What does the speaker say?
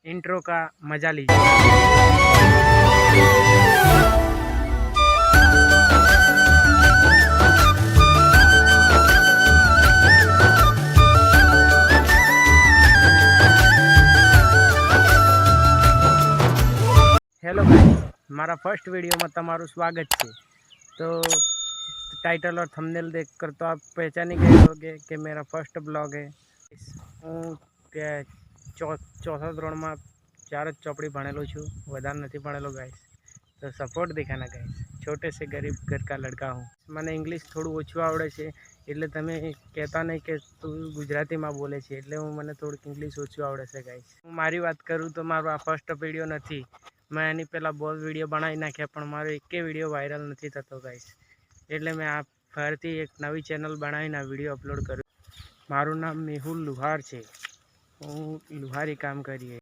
Intro का मजा लीजिए। हेलो गाइस, हमारा फर्स्ट वीडियो में तमाરું स्वागत है। तो टाइटल और थंबनेल देखकर तो आप पहचान ही गए होंगे कि मेरा फर्स्ट ब्लॉग है। હું ચોથા ધોરણમાં 4 જ ચોપડી ભણેલો છું, વધારે નથી ભણેલો ગાઈસ। તો સપોર્ટ દેખાના ગાઈસ, छोटे से गरीब घर का लड़का हूँ। મને ઇંગ્લિશ થોડું ઓછું આવડે છે, એટલે તમે કહેતા નહીં કે તું ગુજરાતીમાં બોલે છે, એટલે મને થોડુંક ઇંગ્લિશ ઓછું આવડે છે ગાઈસ। હું મારી વાત કરું તો મારો આ ફર્સ્ટ વિડીયો નથી। मैं एनी पहला बहुत वीडियो बनाई नाख्या, पण मारो एक वीडियो वायरल नहीं थतो गाइस, एटले मैं आ फरती एक नवी चेनल बनावीने वीडियो अपलोड करूँ। मारू नाम मेहुल लुहार है, हूँ लुहारी काम करीए।